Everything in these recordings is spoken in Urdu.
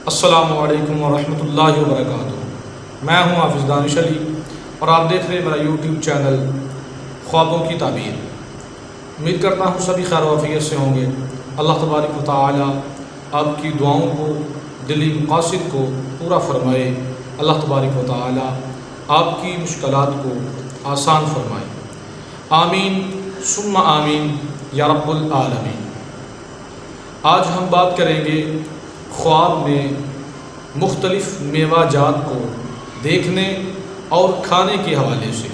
السلام علیکم ورحمۃ اللہ وبرکاتہ۔ میں ہوں حافظ دانش علی اور آپ دیکھ رہے ہیں میرا یوٹیوب چینل خوابوں کی تعبیر۔ امید کرتا ہوں سبھی خیر و عافیت سے ہوں گے۔ اللہ تبارک و تعالی آپ کی دعاؤں کو، دلی مقاصد کو پورا فرمائے۔ اللہ تبارک و تعالی آپ کی مشکلات کو آسان فرمائے۔ آمین ثم آمین یا رب العالمین۔ آج ہم بات کریں گے خواب میں مختلف میوہ جات کو دیکھنے اور کھانے کے حوالے سے۔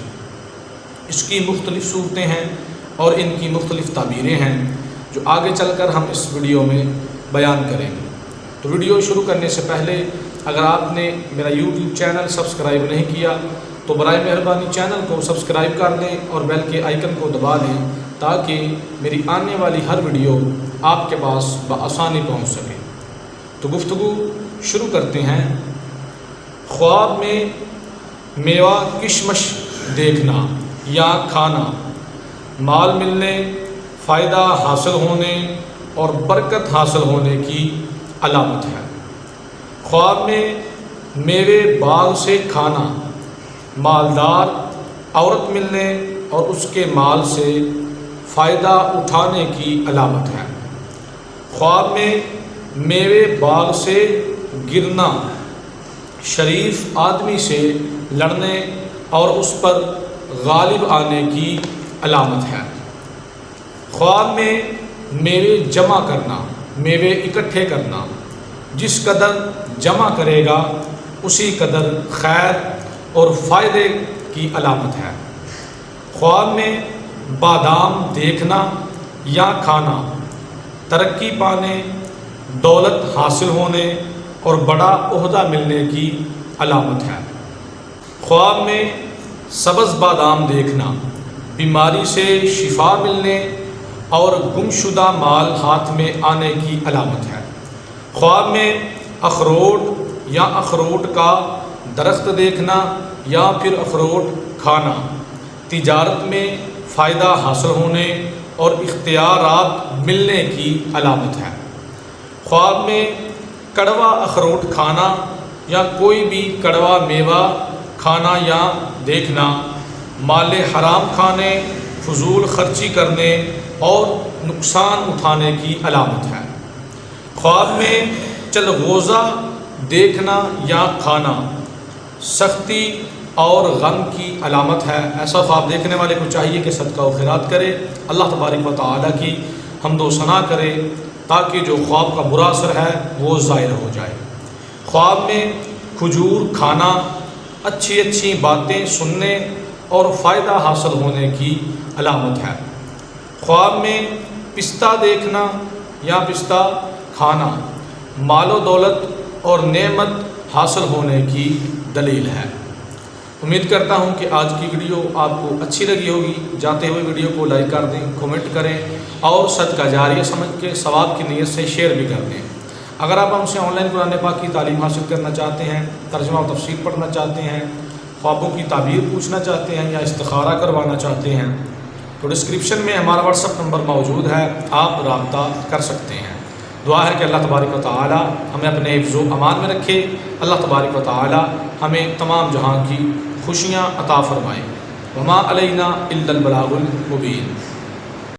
اس کی مختلف صورتیں ہیں اور ان کی مختلف تعبیریں ہیں جو آگے چل کر ہم اس ویڈیو میں بیان کریں گے۔ تو ویڈیو شروع کرنے سے پہلے اگر آپ نے میرا یوٹیوب چینل سبسکرائب نہیں کیا تو برائے مہربانی چینل کو سبسکرائب کر لیں اور بیل کے آئیکن کو دبا لیں تاکہ میری آنے والی ہر ویڈیو آپ کے پاس بآسانی پہنچ سکے۔ تو گفتگو شروع کرتے ہیں۔ خواب میں میوہ کشمش دیکھنا یا کھانا مال ملنے، فائدہ حاصل ہونے اور برکت حاصل ہونے کی علامت ہے۔ خواب میں میوے باغ سے کھانا مالدار عورت ملنے اور اس کے مال سے فائدہ اٹھانے کی علامت ہے۔ خواب میں میوے باغ سے گرنا شریف آدمی سے لڑنے اور اس پر غالب آنے کی علامت ہے۔ خواب میں میوے جمع کرنا، میوے اکٹھے کرنا، جس قدر جمع کرے گا اسی قدر خیر اور فائدے کی علامت ہے۔ خواب میں بادام دیکھنا یا کھانا ترقی پانے، دولت حاصل ہونے اور بڑا عہدہ ملنے کی علامت ہے۔ خواب میں سبز بادام دیکھنا بیماری سے شفا ملنے اور گمشدہ مال ہاتھ میں آنے کی علامت ہے۔ خواب میں اخروٹ یا اخروٹ کا درخت دیکھنا یا پھر اخروٹ کھانا تجارت میں فائدہ حاصل ہونے اور اختیارات ملنے کی علامت ہے۔ خواب میں کڑوا اخروٹ کھانا یا کوئی بھی کڑوا میوہ کھانا یا دیکھنا مال حرام کھانے، فضول خرچی کرنے اور نقصان اٹھانے کی علامت ہے۔ خواب میں چلغوزہ دیکھنا یا کھانا سختی اور غم کی علامت ہے۔ ایسا خواب دیکھنے والے کو چاہیے کہ صدقہ و خیرات کرے، اللہ تبارک و تعالی کی حمد و ثنا کرے تاکہ جو خواب کا برا اثر ہے وہ ظاہر ہو جائے۔ خواب میں کھجور کھانا اچھی اچھی باتیں سننے اور فائدہ حاصل ہونے کی علامت ہے۔ خواب میں پستہ دیکھنا یا پستہ کھانا مال و دولت اور نعمت حاصل ہونے کی دلیل ہے۔ امید کرتا ہوں کہ آج کی ویڈیو آپ کو اچھی لگی ہوگی۔ جاتے ہوئے ویڈیو کو لائک کر دیں، کمنٹ کریں اور صدقہ جاریہ سمجھ کے ثواب کی نیت سے شیئر بھی کر دیں۔ اگر آپ ہم سے آن لائن قرآن پاک کی تعلیم حاصل کرنا چاہتے ہیں، ترجمہ و تفسیر پڑھنا چاہتے ہیں، خوابوں کی تعبیر پوچھنا چاہتے ہیں یا استخارہ کروانا چاہتے ہیں تو ڈسکرپشن میں ہمارا واٹس ایپ نمبر موجود ہے، آپ رابطہ کر سکتے ہیں۔ دعا ہے کہ اللہ تبارک و تعالی ہمیں اپنے حفظ و امان میں رکھے۔ اللہ تبارک و تعالی ہمیں تمام جہاں کی خوشیاں عطا فرمائے۔ وما علینا الا البلاغ المبین۔